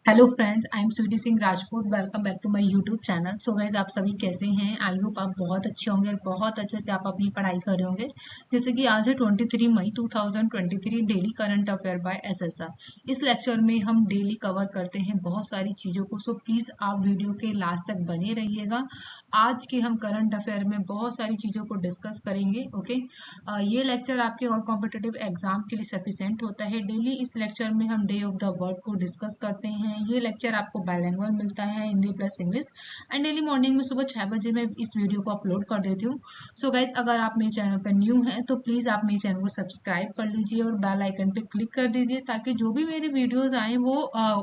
Hello friends, I am Sweety Singh Rajput. Welcome back to my YouTube channel. So guys, आप सभी कैसे हैं? आई होप आप बहुत अच्छे होंगे और बहुत अच्छे से आप अपनी पढ़ाई कर रहे होंगे। जैसे कि आज है 23 मई 2023, daily current affair by SSR. इस लेक्चर में हम डेली कवर करते हैं बहुत सारी चीज़ों को। सो प्लीज़ आप वीडियो के लास्ट तक बने रहिएगा। आज के हम करंट अफेयर में बहुत सारी चीज़ों को डिस्कस करेंगे। ओके, ये लेक्चर आपके और कॉम्पिटिटिव एग्जाम के लिए सफिशिएंट होता है। डेली इस लेक्चर में हम डे ऑफ द वर्ड को डिस्कस करते हैं। ये लेक्चर आपको बाइलिंगुअल मिलता है, Hindi plus English. And daily morning में सुबह 6 बजे मैं इस वीडियो को अपलोड कर देती हूँ। सो गाइज, अगर आप मेरे चैनल पर न्यू हैं तो प्लीज़ आप मेरे चैनल को सब्सक्राइब कर लीजिए और बेल आइकन पे क्लिक कर दीजिए, ताकि जो भी मेरी वीडियोस आए वो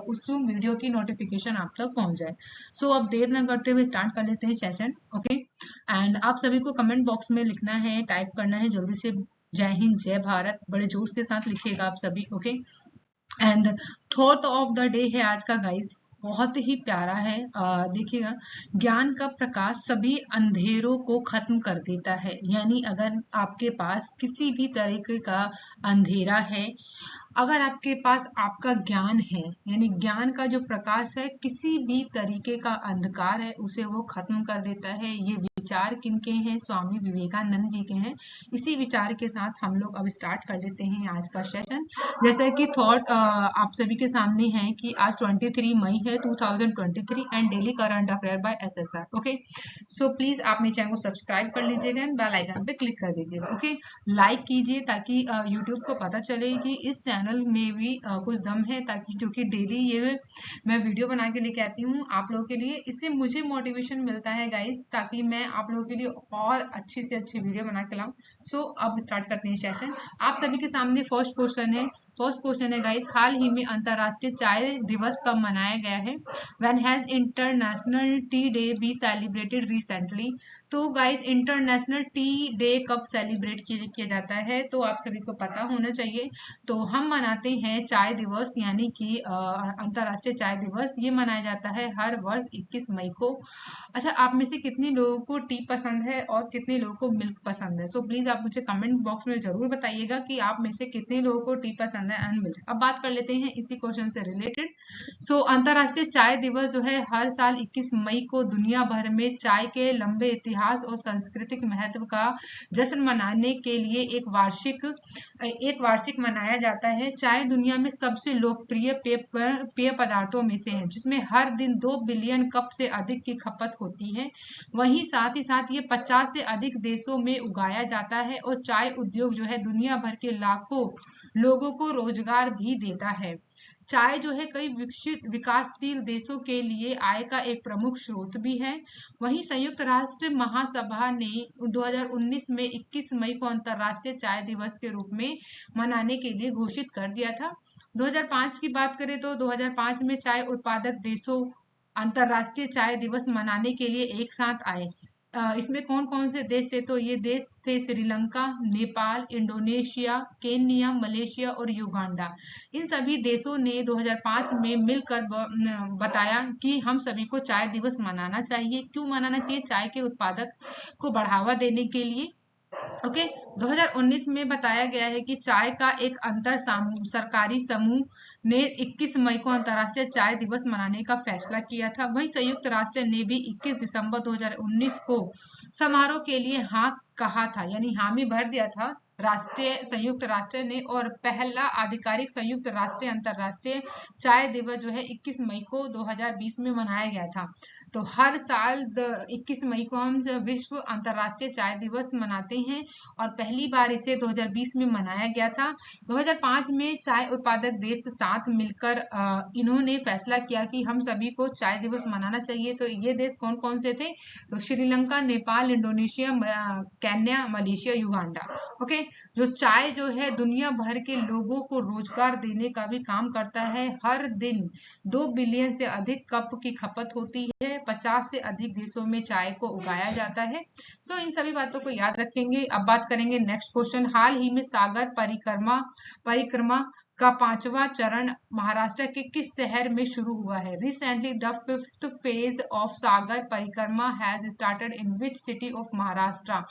उस वीडियो की नोटिफिकेशन आप तक पहुंच जाए। सो अब देर न करते हुए स्टार्ट कर लेते हैं सेशन। ओके, एंड आप सभी को कमेंट बॉक्स में लिखना है, टाइप करना है जल्दी से। जय हिंद, जय भारत, बड़े जोश के साथ लिखिएगा आप सभी। Okay, and thought of the day है आज का गाइस, बहुत ही प्यारा है। देखिएगा, ज्ञान का प्रकाश सभी अंधेरों को खत्म कर देता है। यानी अगर आपके पास किसी भी तरीके का अंधेरा है, अगर आपके पास आपका ज्ञान है, यानी ज्ञान का जो प्रकाश है, किसी भी तरीके का अंधकार है उसे वो खत्म कर देता है। ये विचार किनके हैं? स्वामी विवेकानंद जी के हैं। इसी विचार के साथ हम लोग अब स्टार्ट कर लेते हैं आज का सेशन। जैसे कि थॉट आप सभी के सामने है कि आज 23 मई है 2023 and daily current affair by SSR. Okay, so please आप मेरे चैनल को सब्सक्राइब कर लीजिएगा एंड बेल आइकन पे क्लिक कर दीजिएगा। ओके, लाइक कीजिए ताकि यूट्यूब को पता चले कि इस चैनल में भी कुछ दम है, ताकि जो कि डेली ये मैं वीडियो बना के लेके आती हूँ आप लोगों के लिए। इससे मुझे मोटिवेशन मिलता है गाइस, ताकि मैं आप लोगों के लिए और अच्छी से अच्छी वीडियो बना के लाऊं। सो अब स्टार्ट करते हैं सेशन। आप सभी के सामने फर्स्ट क्वेश्चन है गाइस, हाल ही में अंतरराष्ट्रीय चाय दिवस कब मनाया गया है? When has international T day be celebrated recently? तो गाइस, इंटरनेशनल टी डे कब सेलिब्रेट किया जाता है? तो आप सभी को पता होना चाहिए। तो हम मनाते हैं चाय दिवस, यानी कि अंतरराष्ट्रीय चाय दिवस। ये मनाया जाता है हर वर्ष 21 मई को। अच्छा, आप में से कितने लोगों को टी पसंद है और कितने लोगों को मिल्क पसंद है? सो प्लीज आप मुझे कमेंट बॉक्स में जरूर बताइएगा कि आप में से कितने लोगों को टी पसंद है एंड मिल्क। अब बात कर लेते हैं इसी क्वेश्चन से रिलेटेड। सो अंतरराष्ट्रीय चाय दिवस जो है हर साल 21 मई को दुनिया भर में चाय के लंबे इतिहास और सांस्कृतिक महत्व का जश्न मनाने के लिए एक वार्षिक मनाया जाता है। चाय दुनिया में सबसे लोकप्रिय पेय पदार्थों में से है, जिसमें हर दिन 2 बिलियन कप से अधिक की खपत होती है। वहीं साथ ही साथ ये 50 से अधिक देशों में उगाया जाता है और चाय उद्योग जो है दुनिया भर के लाखों लोगों को रोजगार भी देता है। चाय जो है कई विकसित विकासशील देशों के लिए आय का एक प्रमुख स्रोत भी है। वहीं संयुक्त राष्ट्र महासभा ने 2019 में 21 मई को अंतरराष्ट्रीय चाय दिवस के रूप में मनाने के लिए घोषित कर दिया था। 2005 की बात करें तो 2005 में चाय उत्पादक देशों अंतरराष्ट्रीय चाय दिवस मनाने के लिए एक साथ आए। इसमें कौन कौन से देश थे? तो ये देश थे Sri Lanka, Nepal, Indonesia, Kenya, Malaysia और युगांडा। इन सभी देशों ने 2005 में मिलकर बताया कि हम सभी को चाय दिवस मनाना चाहिए। क्यों मनाना चाहिए? चाय के उत्पादक को बढ़ावा देने के लिए। ओके, 2019 में बताया गया है कि चाय का एक अंतर सरकारी समूह ने 21 मई को अंतर्राष्ट्रीय चाय दिवस मनाने का फैसला किया था। वहीं संयुक्त राष्ट्र ने भी 21 दिसंबर 2019 को समारोह के लिए हाँ कहा था, यानी हामी भर दिया था संयुक्त राष्ट्र ने। और पहला आधिकारिक संयुक्त राष्ट्र अंतरराष्ट्रीय चाय दिवस जो है 21 मई को 2020 में मनाया गया था। तो हर साल 21 मई को हम विश्व अंतरराष्ट्रीय चाय दिवस मनाते हैं और पहली बार इसे 2020 में मनाया गया था। 2005 में चाय उत्पादक देश साथ मिलकर इन्होंने फैसला किया कि हम सभी को चाय दिवस मनाना चाहिए। तो ये देश कौन कौन से थे? तो Sri Lanka, Nepal, Indonesia, Kenya, Malaysia, Uganda. Okay, जो चाय जो है दुनिया भर के लोगों को रोजगार देने का भी काम करता है। हर दिन 2 बिलियन से अधिक कप की खपत होती है। 50 से अधिक देशों में चाय को उगाया जाता है। सो इन सभी बातों को याद रखेंगे। अब बात करेंगे नेक्स्ट क्वेश्चन, हाल ही में सागर परिक्रमा का पांचवा चरण महाराष्ट्र के किस शहर में शुरू हुआ है? Recently the fifth phase of Sagar Parikrama has started in which city of Maharashtra?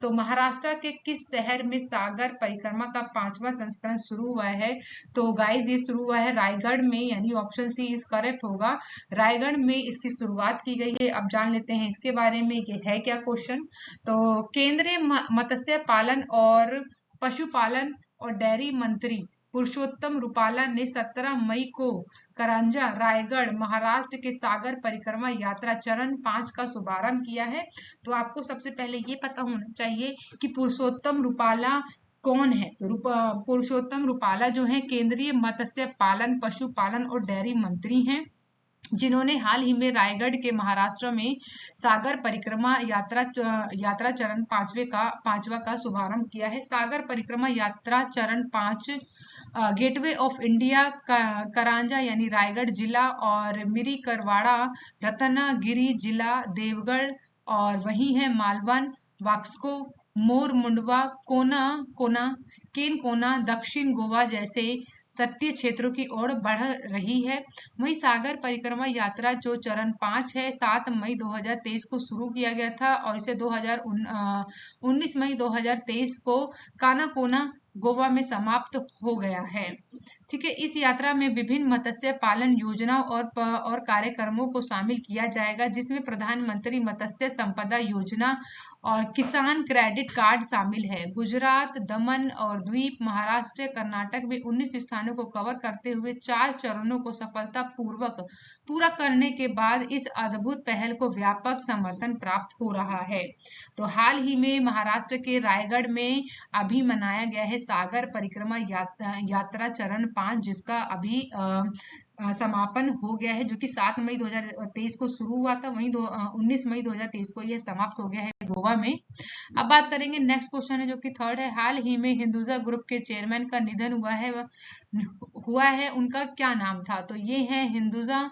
तो महाराष्ट्र के किस शहर में सागर परिक्रमा का पांचवा संस्करण शुरू हुआ है? तो गाइज ये शुरू हुआ है रायगढ़ में, यानी ऑप्शन सी इज करेक्ट होगा। रायगढ़ में इसकी शुरुआत की गई है। अब जान लेते हैं इसके बारे में, ये है क्या क्वेश्चन। तो केंद्रीय मत्स्य पालन और पशुपालन और डेयरी मंत्री पुरुषोत्तम रूपाला ने 17 मई को करंजा रायगढ़ महाराष्ट्र के सागर परिक्रमा यात्रा चरण 5 का शुभारंभ किया है। तो आपको सबसे पहले ये पता होना चाहिए कि पुरुषोत्तम रूपाला कौन है। तो पुरुषोत्तम रूपाला जो है केंद्रीय मत्स्य पालन पशुपालन और डेयरी मंत्री हैं, जिन्होंने हाल ही में रायगढ़ के महाराष्ट्र में सागर परिक्रमा यात्रा चरण पांचवा का शुभारंभ किया है। सागर परिक्रमा यात्रा चरण 5 गेटवे ऑफ इंडिया करांजा यानी रायगढ़ जिला और मिरी करवाड़ा रत्नागिरी जिला देवगढ़ और वही है मालवन वास्को मोर मुंडवा केन कोना दक्षिण गोवा जैसे तटीय क्षेत्रों की ओर बढ़ रही है। वहीं सागर परिक्रमा यात्रा जो चरण 5 है 7 मई 2023 को शुरू किया गया था और इसे 19 मई 2023 को कानाकोना गोवा में समाप्त हो गया है। ठीक है, इस यात्रा में विभिन्न मत्स्य पालन योजनाओं और कार्यक्रमों को शामिल किया जाएगा, जिसमें प्रधानमंत्री मत्स्य संपदा योजना और किसान क्रेडिट कार्ड शामिल है। गुजरात, दमन और द्वीप, महाराष्ट्र, कर्नाटक में 19 स्थानों को कवर करते हुए 4 चरणों को सफलतापूर्वक पूरा करने के बाद इस अद्भुत पहल को व्यापक समर्थन प्राप्त हो रहा है। तो हाल ही में महाराष्ट्र के रायगढ़ में अभी मनाया गया है सागर परिक्रमा यात्रा चरण 5, जिसका अभी समापन हो गया है, जो कि 7 मई 2023 को शुरू हुआ था। वहीं 19 मई 2023 को यह समाप्त हो गया है गोवा में। अब बात करेंगे नेक्स्ट क्वेश्चन है जो कि थर्ड है। हाल ही में हिंदुजा ग्रुप के चेयरमैन का निधन हुआ है, उनका क्या नाम था? तो ये है हिंदुजा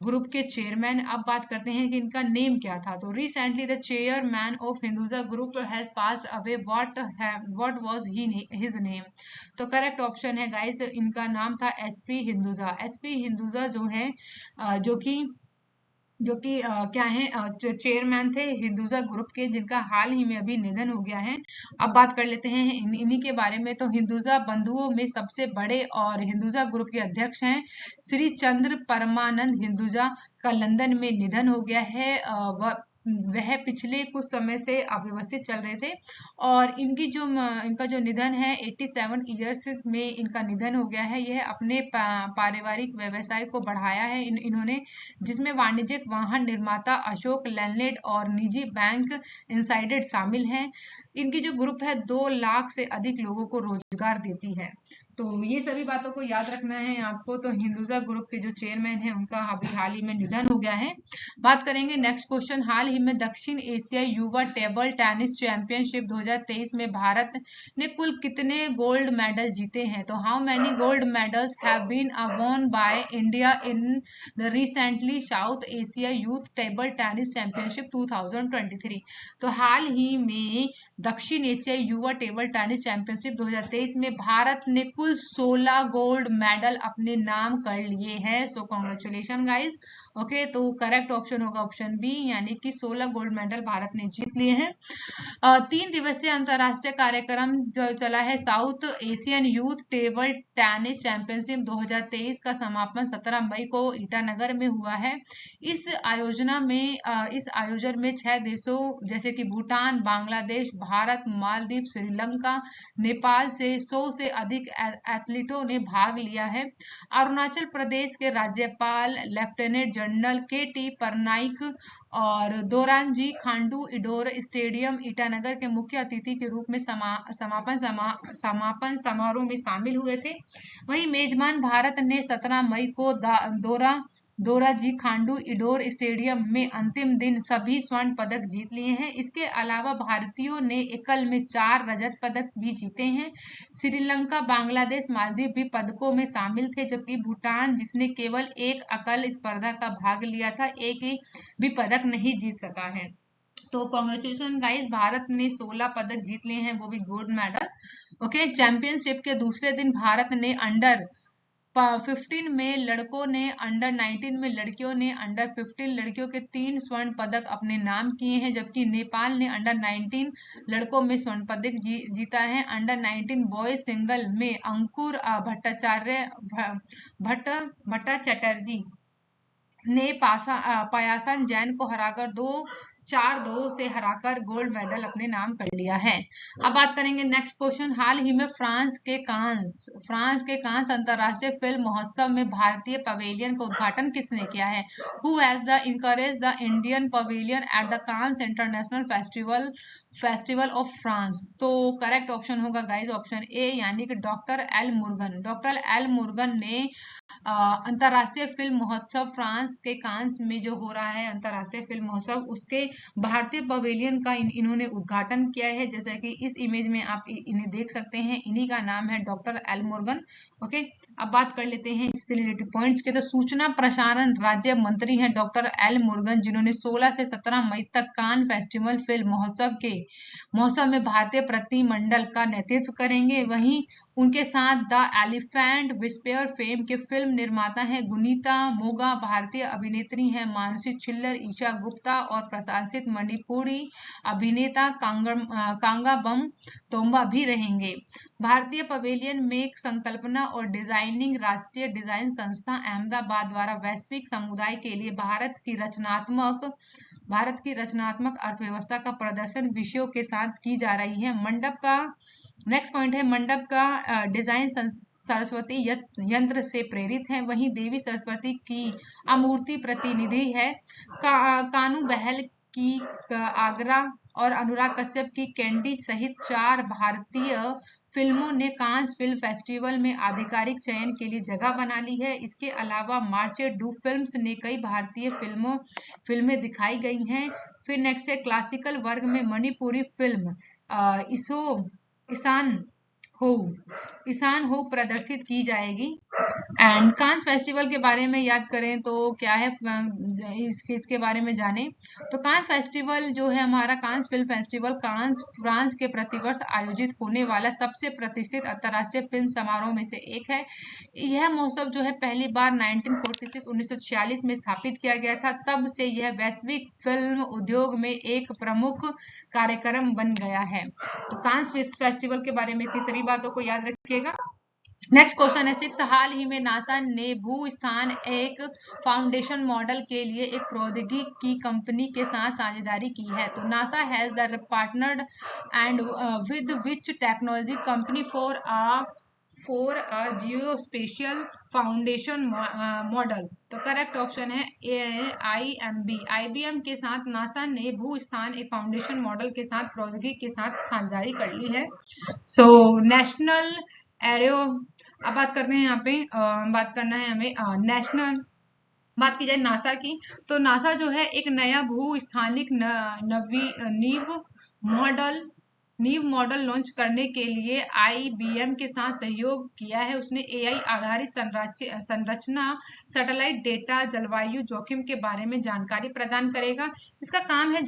ग्रुप के चेयरमैन। अब बात करते हैं कि इनका नेम क्या था। तो recently the chairman of Hinduja group has passed away, what was his name? तो करेक्ट ऑप्शन है गाइस, इनका नाम था एसपी हिंदुजा। एसपी हिंदुजा जो है जो कि क्या है चेयरमैन थे हिंदुजा ग्रुप के, जिनका हाल ही में अभी निधन हो गया है। अब बात कर लेते हैं इन्हीं के बारे में। तो हिंदुजा बंधुओं में सबसे बड़े और हिंदुजा ग्रुप के अध्यक्ष हैं श्री चंद्र परमानंद हिंदुजा का लंदन में निधन हो गया है। वह पिछले कुछ समय से अव्यवस्थित चल रहे थे और इनका जो निधन है 87 इयर्स में इनका निधन हो गया है। यह अपने पारिवारिक व्यवसाय को बढ़ाया है इन्होंने, जिसमें वाणिज्यिक वाहन निर्माता अशोक लैंडलेड और निजी बैंक इंसाइडेड शामिल हैं। इनकी जो ग्रुप है 2 लाख से अधिक लोगों को रोजगार देती है। तो ये सभी बातों को याद रखना है आपको। तो हिंदुजा ग्रुप के जो चेयरमैन है उनका अभी हाल ही में निधन हो गया है। बात करेंगे नेक्स्ट क्वेश्चन। हाल ही में दक्षिण एशिया युवा टेबल टेनिस चैंपियनशिप 2023 में भारत ने कुल कितने गोल्ड मेडल जीते हैं? तो how many gold medals have been won by India in the recently South Asia youth table tennis championship 2023? तो हाल ही में दक्षिण एशिया युवा टेबल टेनिस चैंपियनशिप 2023 में भारत ने कुल 16 गोल्ड मेडल अपने नाम कर लिए हैं। So congratulation guys. ओके, तो करेक्ट ऑप्शन होगा ऑप्शन बी, यानी कि 16 गोल्ड मेडल भारत ने जीत लिए हैं। 3 दिवसीय अंतरराष्ट्रीय कार्यक्रम जो चला है south Asian youth table tennis championship 2023 का समापन 17 मई को ईटानगर में हुआ है। इस आयोजन में 6 देशों जैसे कि भूटान, बांग्लादेश, भारत, मालदीव, श्रीलंका, नेपाल से 100 से अधिक एथलीटों ने भाग लिया है। अरुणाचल प्रदेश के राज्यपाल लेफ्टिनेंट जनरल के.टी. परनाइक और दोरानजी खांडू इंडोर स्टेडियम ईटानगर के मुख्य अतिथि के रूप में समापन समारोह में शामिल हुए थे। वहीं मेजबान भारत ने 17 मई को दोराजी खांडू इंडोर स्टेडियम में अंतिम दिन सभी स्वर्ण पदक जीत लिए हैं। इसके अलावा भारतीयों ने एकल में 4 रजत पदक भी जीते हैं। श्रीलंका, बांग्लादेश, मालदीव भी पदकों में शामिल थे, जबकि भूटान, जिसने केवल एक एकल स्पर्धा का भाग लिया था, एक भी पदक नहीं जीत सका है। तो कॉन्ग्रेचुलेशन गाइस, भारत ने 16 पदक जीत लिए हैं, वो भी गोल्ड मेडल। ओके, चैंपियनशिप के दूसरे दिन भारत ने अंडर 15 में लड़कों ने, अंडर 19 में लड़कियों ने, अंडर 15 लड़कियों के 3 स्वर्ण पदक अपने नाम किए हैं, जबकि नेपाल ने अंडर 19 लड़कों में स्वर्ण पदक जीता है। अंडर 19 बॉयज सिंगल में अंकुर भट्टा चटर्जी ने पायासन जैन को हराकर 4-2 से हराकर गोल्ड मेडल अपने नाम कर लिया है। अब बात करेंगे नेक्स्ट क्वेश्चन। हाल ही में फ्रांस के कांस अंतरराष्ट्रीय फिल्म महोत्सव में भारतीय पवेलियन का उद्घाटन किसने किया है? Who has the encourage the Indian pavilion at the Cannes international festival of France? तो करेक्ट ऑप्शन होगा गाइज ऑप्शन ए, यानी कि doctor L Murugan. Doctor L Murugan ने अंतरराष्ट्रीय फिल्म महोत्सव फ्रांस के कांस में जो हो रहा है अंतरराष्ट्रीय फिल्म महोत्सव, उसके भारतीय पवेलियन का इन्होंने उद्घाटन किया है। जैसा कि इस इमेज में आप इन्हें देख सकते हैं, इन्हीं का नाम है डॉक्टर एल मुर्गन। ओके, अब बात कर लेते हैं इससे रिलेटेड पॉइंट्स के। तो सूचना प्रसारण राज्य मंत्री हैं डॉक्टर एल मुर्गन, जिन्होंने 16 से 17 मई तक कान फेस्टिवल फिल्म महोत्सव में भारतीय प्रतिनिधिमंडल का नेतृत्व करेंगे। वहीं उनके साथ द एलिफेंट विस्पेयर फेम के फिल्म निर्माता हैं गुनीता मोगा, भारतीय अभिनेत्री हैं मानुषी छिल्लर, ईशा गुप्ता और प्रशासित मणिपुरी अभिनेता कांगाबम तोम्बा भी रहेंगे। भारतीय पवेलियन में संकल्पना और डिजाइनिंग राष्ट्रीय डिजाइन संस्था अहमदाबाद द्वारा वैश्विक समुदाय के लिए भारत की रचनात्मक अर्थव्यवस्था का प्रदर्शन विषयों के साथ की जा रही है। मंडप का नेक्स्ट पॉइंट है, मंडप का डिजाइन सरस्वती यंत्र से प्रेरित है। वहीं देवी सरस्वती की अमूर्ति प्रतिनिधि है। कानू बहल की आगरा और अनुराग कश्यप की कैंडी सहित 4 भारतीय फिल्मों ने कांस फिल्म फेस्टिवल में आधिकारिक चयन के लिए जगह बना ली है। इसके अलावा मार्चे डू फिल्म्स ने कई भारतीय फिल्में दिखाई गई हैं। फिर नेक्स्ट है क्लासिकल वर्ग में मणिपुरी फिल्म ईशान हो प्रदर्शित की जाएगी। एंड कांस फेस्टिवल के बारे में याद करें तो क्या है, इसके बारे में जाने तो कांस फेस्टिवल जो है हमारा कांस फिल्म फेस्टिवल कांस फ्रांस के प्रतिवर्ष आयोजित होने वाला सबसे प्रतिष्ठित अंतर्राष्ट्रीय फिल्म समारोह में से एक है। यह महोत्सव जो है पहली बार 1946 में स्थापित किया गया था। तब से यह वैश्विक फिल्म उद्योग में एक प्रमुख कार्यक्रम बन गया है। तो कांस फेस्टिवल के बारे में इतनी सभी बातों को याद रखिएगा। नेक्स्ट क्वेश्चन है 6। हाल ही में नासा ने भू-स्थान एक फाउंडेशन मॉडल के लिए एक प्रौद्योगिकी की कंपनी के साथ साझेदारी की है। तो NASA has the partnered and with which technology company for a geospatial foundation model? तो करेक्ट ऑप्शन है IBM के साथ नासा ने भू-स्थान एक फाउंडेशन मॉडल के साथ प्रौद्योगिकी के साथ साझेदारी कर ली है। सो नेशनल एरो, अब बात करते हैं यहाँ पे बात करना है हमें नेशनल, बात की जाए नासा की, तो नासा जो है एक नया भू-स्थानिक नीव मॉडल लॉन्च करने के लिए IBM के साथ सहयोग किया है। उसने AI आधारित संरचना सैटेलाइट डेटा जलवायु जोखिम के बारे में जानकारी प्रदान करेगा। इसका काम है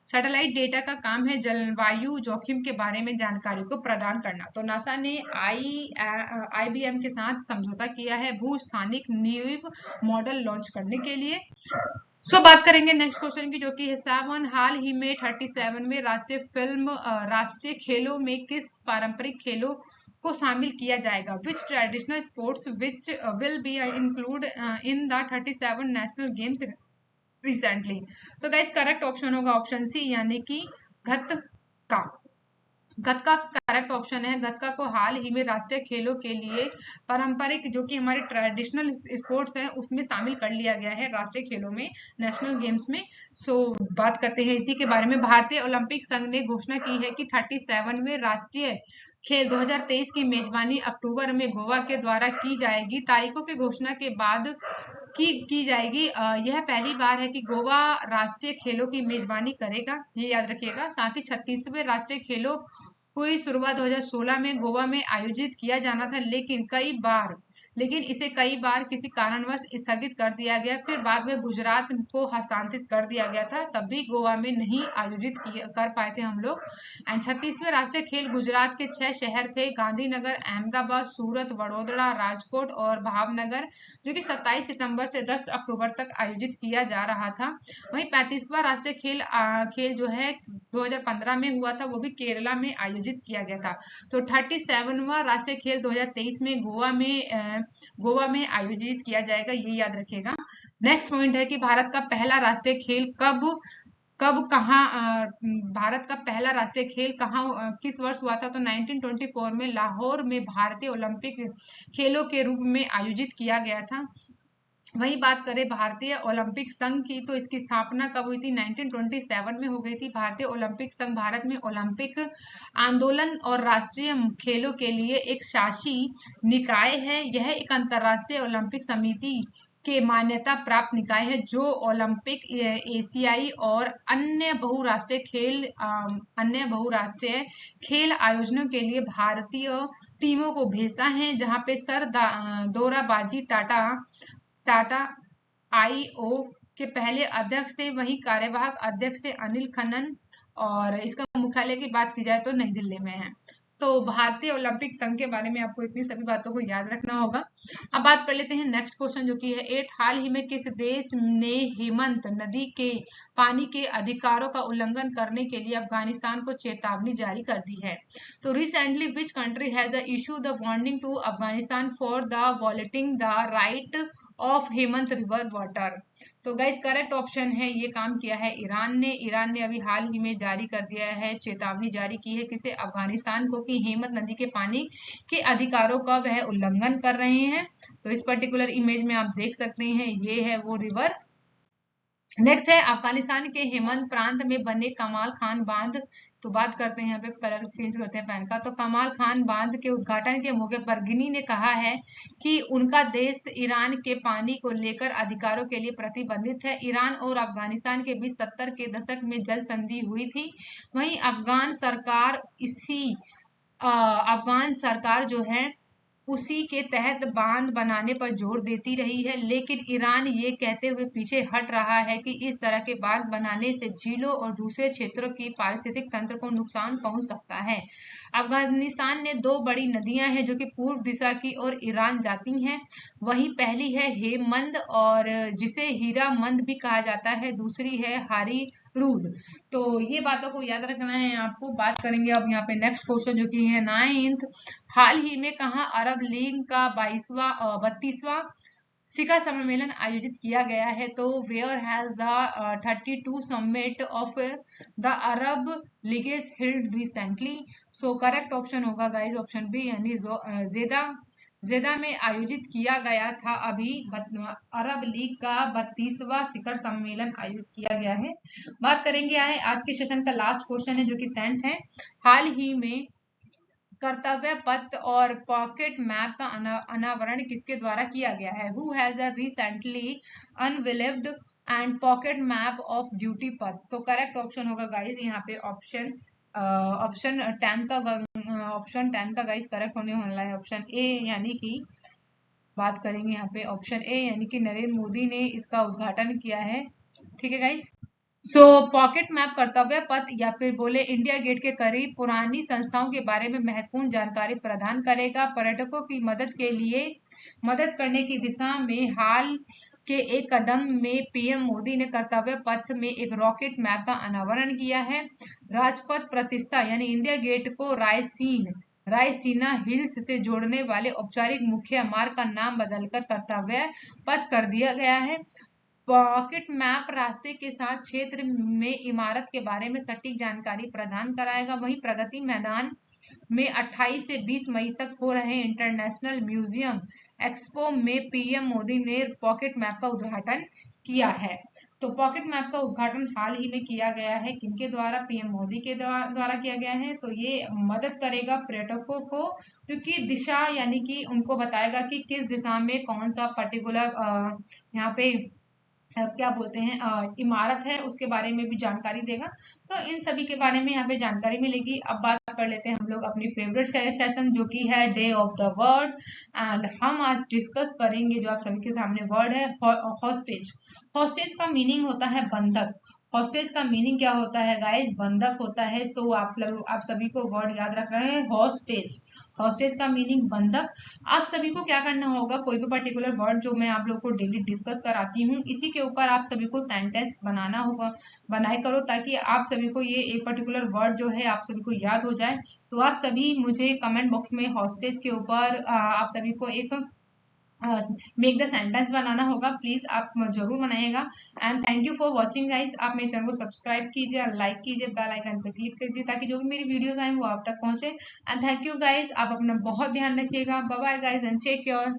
सैटेलाइट डेटा का काम है जलवायु जोखिम के बारे में जानकारी को प्रदान करना। तो नासा ने IBM के साथ समझौता किया है भू-स्थानिक नीव मॉडल लॉन्च करने के लिए। बात करेंगे नेक्स्ट क्वेश्चन की, जो कि है 7। हाल ही में 37 में राष्ट्रीय खेलों में किस पारंपरिक खेलों को शामिल किया जाएगा? Which traditional sports which will be include in the 37 national games recently? तो गाइस करेक्ट ऑप्शन होगा ऑप्शन सी, यानी कि गतका करेक्ट ऑप्शन है। गतका को हाल ही में राष्ट्रीय खेलों के लिए पारंपरिक जो कि हमारे ट्रेडिशनल स्पोर्ट्स हैं उसमें शामिल कर लिया गया है राष्ट्रीय खेलों में, नेशनल गेम्स में। बात करते हैं इसी के बारे में। भारतीय ओलंपिक संघ ने घोषणा की है कि 37 में राष्ट्रीय खेल 2023 की मेजबानी अक्टूबर में गोवा के द्वारा की जाएगी। तारीखों की घोषणा के बाद की जाएगी। यह पहली बार है कि गोवा राष्ट्रीय खेलों की मेजबानी करेगा, ये याद रखिएगा। साथ ही 36वें राष्ट्रीय खेलों की शुरुआत 2016 में गोवा में आयोजित किया जाना था, लेकिन कई बार लेकिन इसे कई बार किसी कारणवश स्थगित कर दिया गया। फिर बाद में गुजरात को हस्तांतरित कर दिया गया था, तब भी गोवा में नहीं आयोजित कर पाए थे हम लोग। एंड 36वें राष्ट्रीय खेल गुजरात के 6 शहर थे, गांधीनगर, अहमदाबाद, सूरत, वडोदरा, राजकोट और भावनगर, जो कि 27 सितंबर से 10 अक्टूबर तक आयोजित किया जा रहा था। वहीं 35वां राष्ट्रीय खेल जो है 2015 में हुआ था, वो भी केरला में आयोजित किया गया था। तो 37वां राष्ट्रीय खेल 2023 में गोवा में आयोजित किया जाएगा, ये याद रखिएगा। नेक्स्ट पॉइंट है कि भारत का पहला राष्ट्रीय खेल भारत का पहला राष्ट्रीय खेल किस वर्ष हुआ था? तो 1924 में लाहौर में भारतीय ओलंपिक खेलों के रूप में आयोजित किया गया था। वही बात करें भारतीय ओलंपिक संघ की, तो इसकी स्थापना कब हुई थी? 1927 में हो गई थी। भारतीय ओलंपिक संघ भारत में ओलंपिक आंदोलन और राष्ट्रीय खेलों के लिए एक शासी निकाय है। यह एक अंतर्राष्ट्रीय ओलंपिक समिति के मान्यता प्राप्त निकाय है, जो ओलंपिक, एशियाई और अन्य बहुराष्ट्रीय खेल आयोजनों के लिए भारतीय टीमों को भेजता है, जहां पे दोराबाजी टाटा आईओ के पहले अध्यक्ष थे। वहीं कार्यवाहक अध्यक्ष थे अनिल खन्ना, और इसका मुख्यालय की बात की जाए तो नई दिल्ली में है। तो भारतीय ओलंपिक संघ के बारे में आपको इतनी सभी बातों को याद रखना होगा। अब बात कर लेते हैं नेक्स्ट क्वेश्चन, जो कि है 8 हाल ही में किस देश ने हेमंत नदी के पानी के अधिकारों का उल्लंघन करने के लिए अफगानिस्तान को चेतावनी जारी कर दी है? तो recently which country has issue the warning to Afghanistan for the violating the right of Helmand river water? तो गाइस करेक्ट ऑप्शन है, ये काम किया है ईरान ने अभी हाल ही में जारी कर दिया है, चेतावनी जारी की है किसे? अफगानिस्तान को, कि हेमंत नदी के पानी के अधिकारों का वह उल्लंघन कर रहे हैं। तो इस पर्टिकुलर इमेज में आप देख सकते हैं, ये है वो रिवर। नेक्स्ट है अफगानिस्तान के हेमंत प्रांत में बने कमाल खान बांध। तो बात करते हैं, यहाँ पे कलर चेंज करते हैं पेन का। तो कमाल खान बांध के उद्घाटन के मौके पर गिनी ने कहा है कि उनका देश ईरान के पानी को लेकर अधिकारों के लिए प्रतिबंधित है। ईरान और अफगानिस्तान के बीच 70 के दशक में जल संधि हुई थी। वहीं अफगान सरकार जो है उसी के तहत बांध बनाने पर जोर देती रही है, लेकिन ईरान ये कहते हुए पीछे हट रहा है कि इस तरह के बांध बनाने से झीलों और दूसरे क्षेत्रों की पारिस्थितिक तंत्र को नुकसान पहुंच सकता है। अफगानिस्तान में 2 बड़ी नदियां हैं जो कि पूर्व दिशा की ओर ईरान जाती हैं। वहीं पहली है हेमंद, और जिसे हीरा मंद भी कहा जाता है, दूसरी है हारी रूद। तो ये बातों को याद रखना है आपको। बात करेंगे अब यहाँ पे नेक्स्ट क्वेश्चन, जो कि है 9th, हाल ही में कहाँ अरब लीग का 32वां शिखर सम्मेलन आयोजित किया गया है? तो where has the 32 summit of the Arab leagues held recently? So correct option होगा गाइस ऑप्शन बी, यानी जेदा में आयोजित किया गया था। अभी अरब लीग का 32वां शिखर सम्मेलन आयोजित किया गया है। बात करेंगे आज के सेशन का लास्ट क्वेश्चन है, जो कि 10th है, हाल ही में कर्तव्य पथ और पॉकेट मैप का अनावरण किसके द्वारा किया गया है? Who has recently unveiled and pocket map of duty पथ? तो करेक्ट ऑप्शन होगा गाइस यहाँ पे ऑप्शन 10 का गाइस करेक्ट होने वाला है ऑप्शन ए, यानी कि बात करेंगे यहाँ पे ऑप्शन ए, यानी कि नरेंद्र मोदी ने इसका उद्घाटन किया है। ठीक है गाइस। सो पॉकेट मैप कर्तव्य पथ या फिर बोले इंडिया गेट के करीब पुरानी संस्थाओं के बारे में महत्वपूर्ण जानकारी प्रदान करेगा। पर्यटकों की मदद करने की दिशा में हाल के एक कदम में पीएम मोदी ने कर्तव्य पथ में एक रॉकेट मैप का अनावरण किया है। राजपथ प्रतिष्ठा यानी इंडिया गेट को रायसीना हिल्स से जोड़ने वाले औपचारिक मुख्य मार्ग का नाम बदलकर कर्तव्य पथ कर दिया गया है। पॉकेट मैप रास्ते के साथ क्षेत्र में इमारत के बारे में सटीक जानकारी प्रदान कराएगा। वहीं प्रगति मैदान में 28 से 20 मई तक हो रहे इंटरनेशनल म्यूजियम एक्सपो में पीएम मोदी ने पॉकेट मैप का उद्घाटन किया है। तो पॉकेट मैप का उद्घाटन हाल ही में किया गया है, किनके द्वारा? पीएम मोदी के द्वारा किया गया है। तो ये मदद करेगा पर्यटकों को, क्योंकि दिशा यानी कि उनको बताएगा कि किस दिशा में कौन सा पर्टिकुलर यहाँ पे क्या बोलते हैं इमारत है उसके बारे में भी जानकारी देगा। तो इन सभी के बारे में यहाँ पे जानकारी मिलेगी। अब बात कर लेते हैं हम लोग अपनी फेवरेट सेशन जो कि है day of the word. And हम आज डिस्कस करेंगे जो आप सभी के सामने वर्ड है हॉस्टेज। हॉस्टेज का मीनिंग होता है बंधक। हॉस्टेज का मीनिंग क्या होता है गाइस? बंधक होता है। सो आप लोग आप सभी को वर्ड याद रख रहे हैं हॉस्टेज। हॉस्टेज का मीनिंग बंधक। आप सभी को क्या करना होगा, कोई भी पर्टिकुलर वर्ड जो मैं आप लोग को डेली डिस्कस कराती हूँ इसी के ऊपर आप सभी को सेंटेंस बनाना होगा, बनाए करो, ताकि आप सभी को ये एक पर्टिकुलर वर्ड जो है आप सभी को याद हो जाए। तो आप सभी मुझे कमेंट बॉक्स में हॉस्टेज के ऊपर आप सभी को एक मेक द सेंटेंस बनाना होगा। प्लीज आप जरूर बनाइएगा। And thank you for watching guys. आप मेरे चैनल को सब्सक्राइब कीजिए, लाइक कीजिए, बेल आइकन पर क्लिक कीजिए ताकि जो भी मेरी वीडियोस आए वो आप तक पहुंचे। And thank you guys. आप अपना बहुत ध्यान रखिएगा। Bye bye guys and take care.